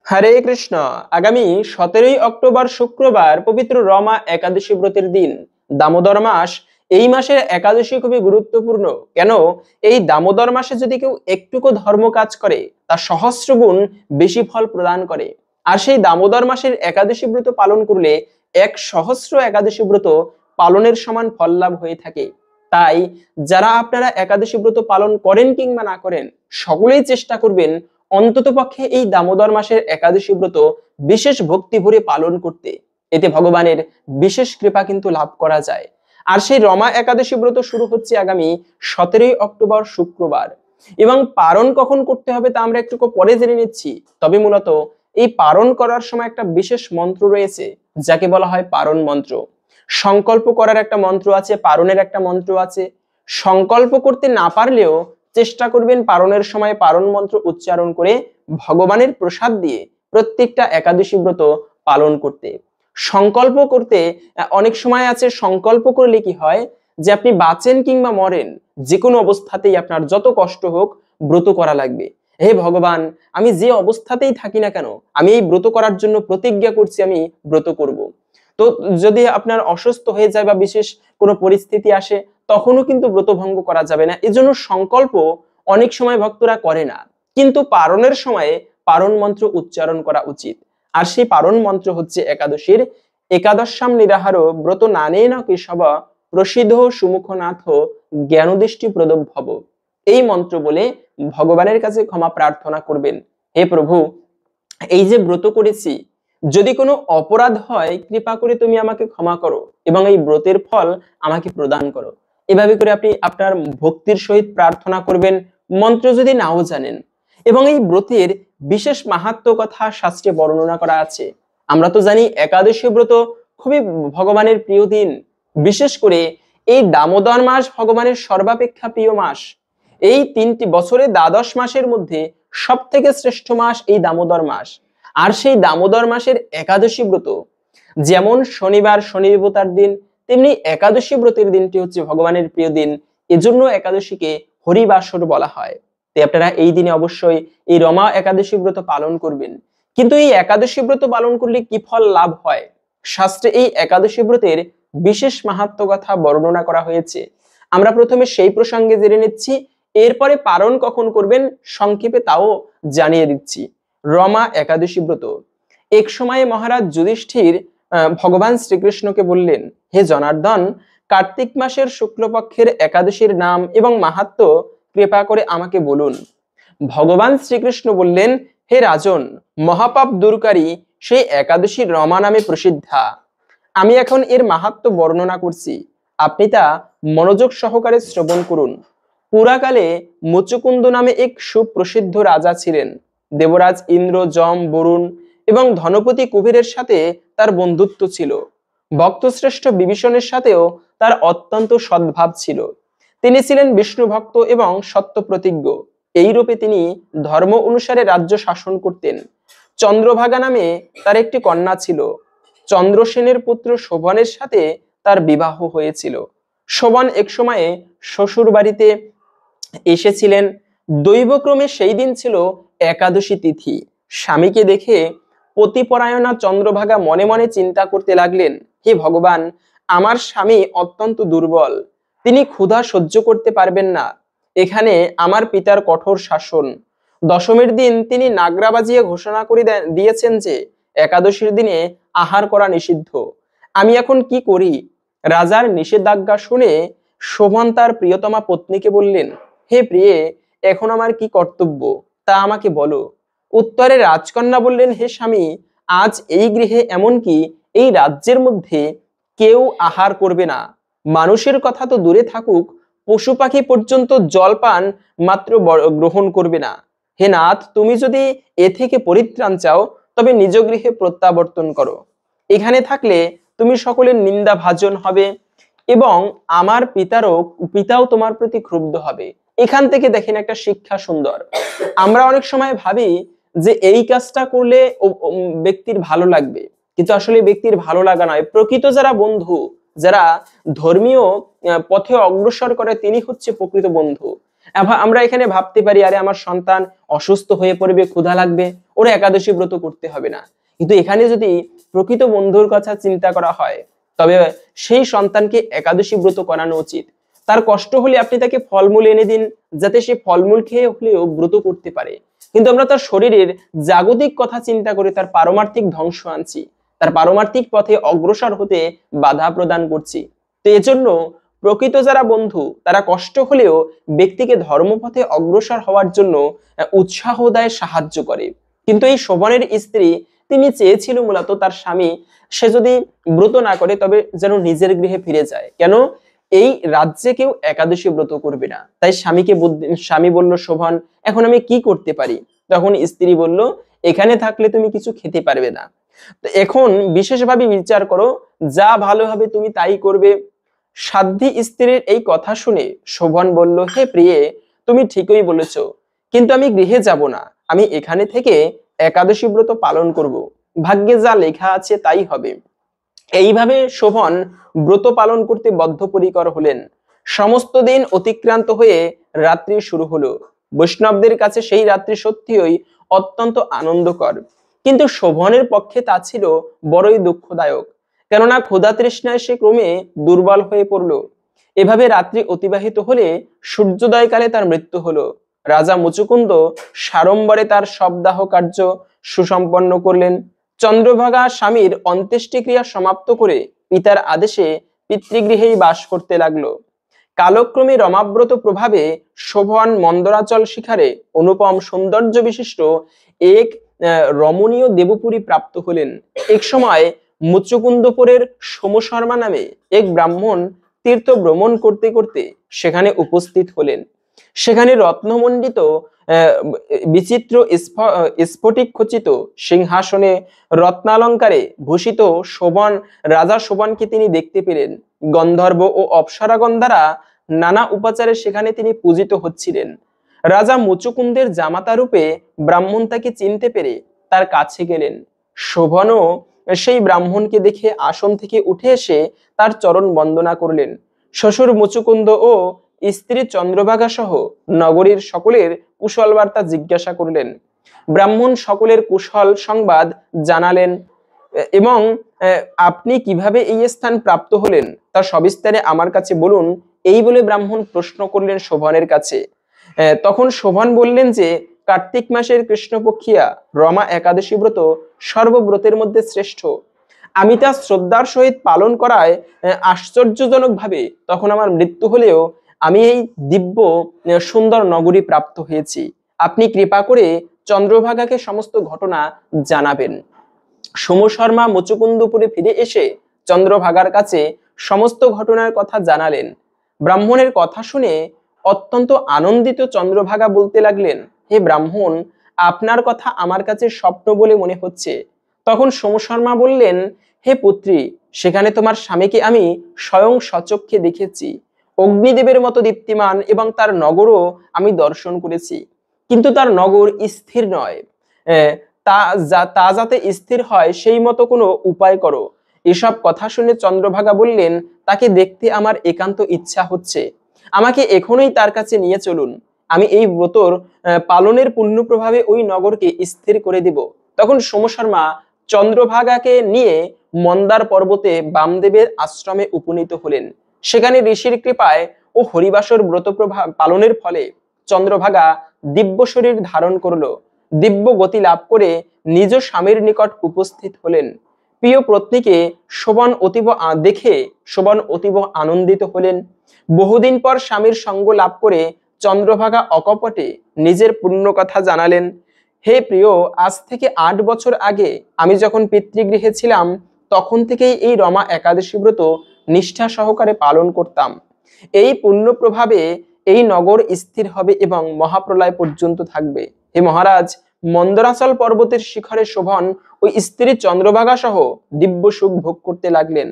হরে কৃষ্ণ। আগামী 17 অক্টোবর শুক্রবার পবিত্র রমা একাদশী ব্রতের দিন, দামোদর মাস। এই মাসের একাদশী খুবই গুরুত্বপূর্ণ। কেন? এই দামোদর মাসে যদি কেউ একটুকু ধর্ম কাজ করে, তা সহস্র গুণ বেশি ফল প্রদান করে। আর সেই দামোদর মাসের একাদশী ব্রত পালন করলে 1 সহস্র একাদশী ব্রত পালনের সমান ফল লাভ হয়ে থাকে। তাই যারা আপনারা একাদশী ব্রত পালন করেন কিংবা না করেন, সকলেই চেষ্টা করবেন অন্ততপক্ষে এই দামোদর মাসের একাদশী ব্রত বিশেষ ভক্তি ভরে পালন করতে। এতে ভগবানের বিশেষ কৃপা কিন্তু লাভ করা যায়। আর সেই রমা একাদশী ব্রত শুরু হচ্ছে আগামী 17 অক্টোবর শুক্রবার। এবং পারণ কখন করতে হবে তা আমরা একটু পরে জেনে নিচ্ছি। তবে মূলত এই পারণ করার সময় একটা বিশেষ মন্ত্র রয়েছে, যাকে বলা হয় পারণ মন্ত্র। সংকল্প করার একটা মন্ত্র আছে, পারণের একটা মন্ত্র আছে। সংকল্প করতে না পারলেও চেষ্টা করবেন পারণের সময় পারণ মন্ত্র উচ্চারণ করে ভগবানের প্রসাদ দিয়ে প্রত্যেকটা একাদশী ব্রত পালন করতে। সংকল্প করতে অনেক সময় আছে, সংকল্প করলে কি হয় যে আপনি বাঁচেন কিংবা মরেন, যে কোনো অবস্থাতেই আপনার যত কষ্ট হোক ব্রত করা লাগবে। হে ভগবান, আমি যে অবস্থাতেই থাকি না কেন, আমি এই ব্রত করার জন্য প্রতিজ্ঞা করছি, আমি ব্রত করব। তো যদি আপনার অসুস্থ হয়ে যায় বা বিশেষ কোনো পরিস্থিতি আসে, তখনও কিন্তু ব্রত ভঙ্গ করা যাবে না। এজন্য সংকল্প অনেক সময় ভক্তরা করে না, কিন্তু পারণের সময়ে পারণ মন্ত্র উচ্চারণ করা উচিত। আর সেই পারণ মন্ত্র হচ্ছে একাদশীর একাদশাম নিরাহার ব্রত নানেন কেশব প্রসিদ্ধ সুমুখনাথ জ্ঞানদৃষ্টি প্রদভব। এই মন্ত্র বলে ভগবানের কাছে ক্ষমা প্রার্থনা করবেন। হে প্রভু, এই যে ব্রত করেছি, যদি কোনো অপরাধ হয় কৃপা করে তুমি আমাকে ক্ষমা করো এবং এই ব্রতের ফল আমাকে প্রদান করো। এভাবে করে আপনি আপনার ভক্তির সহিত প্রার্থনা করবেন, মন্ত্র যদি নাও জানেন। এবং এই ব্রতের বিশেষ মাহাত্ম্য কথা শাস্ত্রে বর্ণনা করা আছে। আমরা তো জানি একাদশী ব্রত খুবই ভগবানের প্রিয় দিন। বিশেষ করে এই দামোদর মাস ভগবানের সর্বাপেক্ষা প্রিয় মাস। এই 3টি বছরে দ্বাদশ মাসের মধ্যে সব থেকে শ্রেষ্ঠ মাস এই দামোদর মাস। আর সেই দামোদর মাসের একাদশী ব্রত যেমন শনিবার শনি দেবতার দিন, তেমনি একাদশী ব্রতের দিনটি হচ্ছে ভগবানের প্রিয় দিন। এজন্য একাদশীকে হরিবাসর বলা হয়। তাই আপনারা এই দিনে অবশ্যই এই রমা একাদশী ব্রত পালন করবেন। কিন্তু এই একাদশী ব্রত পালন করলে কি ফল লাভ হয়? শাস্ত্রে এই একাদশী ব্রতের বিশেষ মাহাত্ম্য কথা বর্ণনা করা হয়েছে। আমরা প্রথমে সেই প্রসঙ্গে জেনে নিচ্ছি, এরপরে পালন কখন করবেন সংক্ষেপে তাও জানিয়ে দিচ্ছি। রমা একাদশী ব্রত। এক সময়ে মহারাজ যুধিষ্ঠির ভগবান শ্রীকৃষ্ণকে বললেন, হে জনার্দন, কার্তিক মাসের শুক্লপক্ষের একাদশীর নাম এবং মাহাত্ম্য কৃপা করে আমাকে বলুন। ভগবান শ্রীকৃষ্ণ বললেন, হে রাজন, মহাপাপ দূরকারী সেই একাদশী রমা নামে প্রসিদ্ধা। আমি এখন এর মাহাত্ম্য বর্ণনা করছি, আপনি তা মনোযোগ সহকারে শ্রবণ করুন। পুরাকালে মুচুকুন্দ নামে এক সুপ্রসিদ্ধ রাজা ছিলেন। দেবরাজ ইন্দ্র, যম, বরুণ এবং ধনপতি কুবেরের সাথে তার বন্ধুত্ব ছিল। ভক্তশ্রেষ্ঠ বিভীষণের সাথেও তার অত্যন্ত সদ্ভাব ছিল। তিনি ছিলেন বিষ্ণু ভক্ত এবং সত্য প্রতিজ্ঞ। এইরূপে তিনি ধর্ম অনুসারে রাজ্য শাসন করতেন। চন্দ্রভাগা নামে তার একটি কন্যা ছিল। চন্দ্রসেনের পুত্র শোভনের সাথে তার বিবাহ হয়েছিল। শোভন এক সময়ে শ্বশুর বাড়িতে এসেছিলেন। দৈবক্রমে সেই দিন ছিল একাদশী তিথি। স্বামীকে দেখে পতিপরায়ণা চন্দ্রভাগা মনে মনে চিন্তা করতে লাগলেন, হে ভগবান, আমার স্বামী অত্যন্ত দুর্বল, তিনি ক্ষুধা সহ্য করতে পারবেন না। এখানে আমার পিতার কঠোর শাসন। দশমীর দিন তিনি নাগরা বাজিয়ে ঘোষণা করে দিয়েছেন যে একাদশীর দিনে আহার করা নিষিদ্ধ। আমি এখন কি করি? রাজার নিষেধাজ্ঞা শুনে শোভন তার প্রিয়তমা পত্নীকে বললেন, হে প্রিয়ে, এখন আমার কি কর্তব্য তা আমাকে বলো। উত্তরে রাজকন্যা বললেন, হে স্বামী, আজ এই গৃহে এমনকি এই রাজ্যের মধ্যে কেউ আহার করবে না। মানুষের কথা তো দূরে থাকুক, পশু পাখি পর্যন্ত জলপান মাত্র গ্রহণ করবে না। হে নাথ, তুমি যদি এ থেকে পরিত্রাণ চাও তবে নিজ গৃহে প্রত্যাবর্তন করো। এখানে থাকলে তুমি সকলের নিন্দা ভাজন হবে এবং আমার পিতাও তোমার প্রতি ক্রুদ্ধ হবে। এখান থেকে দেখেন একটা শিক্ষা সুন্দর। আমরা অনেক সময় ভাবি যে এই কাজটা করলে ব্যক্তির ভালো লাগবে, কিন্তু আসলে ব্যক্তির ভালো লাগা নয়। প্রকৃত যারা বন্ধু, যারা ধর্মীয় পথে অগ্রসর করে, তিনি হচ্ছে প্রকৃত বন্ধু। আমরা এখানে ভাবতে পারি, আরে আমার সন্তান অসুস্থ হয়ে পড়বে, ক্ষুধা লাগবে, ওরা একাদশী ব্রত করতে হবে না। কিন্তু এখানে যদি প্রকৃত বন্ধুর কথা চিন্তা করা হয়, তবে সেই সন্তানকে একাদশী ব্রত করানো উচিত। তার কষ্ট হলে আপনি তাকে ফলমূল এনে দিন, যাতে সে ফলমূল খেয়ে হলেও ব্রত করতে পারে। কিন্তু আমরা তার শরীরের জাগতিক কথা চিন্তা করে তার পারমার্থিক ধ্বংস আনছি, তার পারমার্থিক পথে অগ্রসর হতে বাধা প্রদান করছি। তো এজন্য প্রকৃত যারা বন্ধু, তারা কষ্ট হলেও ব্যক্তিকে ধর্মপথে অগ্রসর হওয়ার জন্য উৎসাহ দেয়, সাহায্য করে। কিন্তু এই শোভনের স্ত্রী, তিনি চেয়েছিল মূলত তার স্বামী সে যদি ব্রত না করে তবে যেন নিজের গৃহে ফিরে যায়। কেন? এই রাজ্যে কেউ একাদশী ব্রত করবে না। তাই স্বামী বলল, শোভন, এখন আমি কি করতে পারি? তখন স্ত্রী বলল, এখানে থাকলে তুমি কিছু খেতে পারবে না। তো এখন বিশেষভাবে বিচার করো, যা ভালো হবে তুমি তাই করবে। সাধ্বী স্ত্রীর এই কথা শুনে শোভন বলল, হে প্রিয়ে, তুমি ঠিকই বলেছ, কিন্তু আমি গৃহে যাব না, আমি এখানে থেকে একাদশী ব্রত পালন করব। ভাগ্যে যা লেখা আছে তাই হবে। এইভাবে শোভন ব্রত পালন করতে বদ্ধপরিকর হলেন। সমস্ত দিন অতিক্রান্ত হয়ে রাত্রি শুরু হলো। বৈষ্ণবদের কাছে সেই রাত্রি সত্যিই অত্যন্ত আনন্দকর, কিন্তু শোভনের পক্ষে তা ছিল বড়ই দুঃখদায়ক। কেননা ক্ষুধা তৃষ্ণায় সে ক্রমে দুর্বল হয়ে পড়ল। এভাবে রাত্রি অতিবাহিত হলে সূর্যোদয়কালে তার মৃত্যু হলো। রাজা মুচুকুন্দ সাড়ম্বরে তার শবদাহ কার্য সুসম্পন্ন করলেন। চন্দ্রভাগা স্বামীর অন্ত্যেষ্টিক্রিয়া সমাপ্ত করে পিতার আদেশে পিতৃগৃহেই বাস করতে লাগলো। কালক্রমে রমাব্রত প্রভাবে শোভন মন্দরাচল শিখারে অনুপম সৌন্দর্য বিশিষ্ট এক রমণীয় দেবপুরী প্রাপ্ত হলেন। এক সময় মুচুকুন্দপুরের সোমশর্মা নামে এক ব্রাহ্মণ তীর্থ ভ্রমণ করতে করতে সেখানে উপস্থিত হলেন। সেখানে রত্নমণ্ডিত বিচিত্র স্ফটিক খচিত সিংহাসনে রত্নালঙ্কারে ভূষিত শোভন রাজা শোভনকে তিনি দেখতে পেলেন। গন্ধর্ব ও অপ্সরাগণ দ্বারা নানা উপাচারে সেখানে তিনি পূজিত হচ্ছিলেন। রাজা মুচুকুন্দের জামাতা রূপে ব্রাহ্মণ তাকে চিনতে পেরে তার কাছে গেলেন। শোভনও সেই ব্রাহ্মণকে দেখে আসন থেকে উঠে এসে তার চরণ বন্দনা করলেন। শ্বশুর মুচুকুন্দ ও স্ত্রী চন্দ্রভাগা সহ নগরীর সকলের কুশল বার্তা জিজ্ঞাসা করলেন। ব্রাহ্মণ সকলের কুশল সংবাদ জানালেন এবং আপনি কিভাবে এই স্থান প্রাপ্ত হলেন তা সবিস্তারে আমার কাছে বলুন, এই বলে ব্রাহ্মণ প্রশ্ন করলেন শোভনের কাছে। তখন শোভন বললেন যে কার্তিক মাসের কৃষ্ণপক্ষিয়া রমা একাদশী ব্রত সর্বব্রতের মধ্যে শ্রেষ্ঠ। আমি তা শ্রদ্ধার সহিত পালন করায় আশ্চর্যজনক ভাবে তখন আমার মৃত্যু হলেও আমি এই দিব্য সুন্দর নগরী প্রাপ্ত হয়েছি। আপনি কৃপা করে চন্দ্রভাগাকে সমস্ত ঘটনা জানাবেন। সোমশর্মা মুচুকুন্দপুরে ফিরে এসে চন্দ্রভাগার কাছে সমস্ত ঘটনার কথা জানালেন। ব্রাহ্মণের কথা শুনে অত্যন্ত আনন্দিত চন্দ্রভাগা বলতে লাগলেন, হে ব্রাহ্মণ, আপনার কথা আমার কাছে স্বপ্ন বলে মনে হচ্ছে। তখন সোমশর্মা বললেন, হে পুত্রী, সেখানে তোমার স্বামীকে আমি স্বয়ং সচক্ষে দেখেছি। অগ্নিদেবের মতো দীপ্তিমান এবং তার নগরও আমি দর্শন করেছি, কিন্তু তার নগর স্থির নয়। তা যাতে স্থির হয় সেই মতো কোনো উপায় করো। এসব কথা শুনে চন্দ্রভাগা বললেন, তাকে দেখতে আমার একান্ত ইচ্ছা হচ্ছে, আমাকে এখনই তার কাছে নিয়ে চলুন। আমি এই ব্রতর পালনের পুণ্য প্রভাবে ওই নগরকে স্থির করে দিব। তখন সোমশর্মা চন্দ্রভাগাকে নিয়ে মন্দার পর্বতে বামদেবের আশ্রমে উপনীত হলেন। সেখানে ঋষির কৃপায় ও হরিবাসর ব্রত পালনের ফলে চন্দ্রভাগা দিব্য শরীর ধারণ করলো। দিব্য গতি লাভ করে নিজ স্বামীর নিকট উপস্থিত হলেন। প্রিয় পত্নীকে শোভন অতীব আনন্দিত হলেন। বহুদিন পর স্বামীর সঙ্গ লাভ করে চন্দ্রভাগা অকপটে নিজের পুণ্য কথা জানালেন। হে প্রিয়, আজ থেকে 8 বছর আগে আমি যখন পিতৃগৃহে ছিলাম তখন থেকেই এই রমা একাদশী ব্রত নিষ্ঠা সহকারে পালন করতাম। এই পুণ্য প্রভাবে এই নগর স্থির হবে এবং মহাপ্রলয় পর্যন্ত থাকবে। হে মহারাজ, মন্দরাচল পর্বতের শিখরে শোভন ওই স্ত্রী চন্দ্রভাগা সহ দিব্য সুখ ভোগ করতে লাগলেন।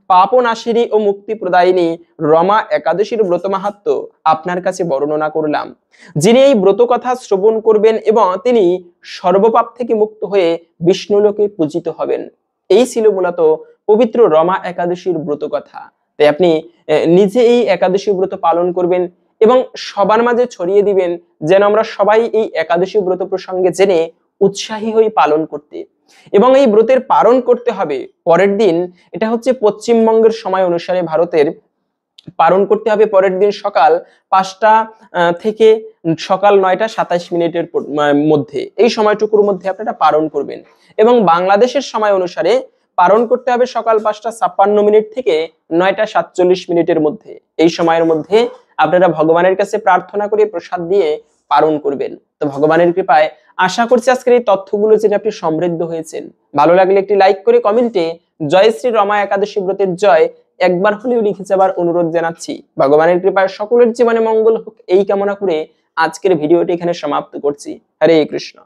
পাপনাশিনী ও মুক্তি প্রদায়িনী রমা একাদশীর ব্রত মাহাত্ম্য আপনার কাছে বর্ণনা করলাম। যিনি এই ব্রত কথা শ্রবণ করবেন এবং তিনি সর্বপাপ থেকে মুক্ত হয়ে বিষ্ণুলোকে পূজিত হবেন। এই ছিল মূলত পবিত্র রমা একাদশীর ব্রত কথা। তাই আপনি নিজে এই একাদশী ব্রত পালন করবেন এবং সবার মাঝে ছড়িয়ে দিবেন, যেন আমরা সবাই এই একাদশী ব্রত প্রসঙ্গে জেনে উৎসাহী হই পালন করতে। এবং এই ব্রতের পালন করতে হবে পরের দিন, এটা হচ্ছে পশ্চিমবঙ্গের সময় অনুসারে ভারতের, পালন করতে হবে পরের দিন সকাল 5টা থেকে সকাল 9টা 27 মিনিটের মধ্যে, এই সময়টুকুর মধ্যে আপনারা পালন করবেন। এবং বাংলাদেশের সময় অনুসারে পালন করতে হবে সকাল 5টা 56 মিনিট থেকে 9টা 47 মিনিটের মধ্যে। এই সময়ের মধ্যে আপনারা ভগবানের কাছে প্রার্থনা করে প্রসাদ দিয়ে পালন করবেন। তো ভগবানের কৃপায় আশা করছি আজকের এই তথ্যগুলো জেনে আপনি সমৃদ্ধ হয়েছেন। ভালো লাগলে একটি লাইক করে কমেন্টে জয় শ্রী রমা একাদশী ব্রতের জয় একবার হলেও লিখে যাবার অনুরোধ জানাচ্ছি। ভগবানের কৃপায় সকলের জীবনে মঙ্গল হোক এই কামনা করে আজকের ভিডিওটি এখানে সমাপ্ত করছি। হরে কৃষ্ণ।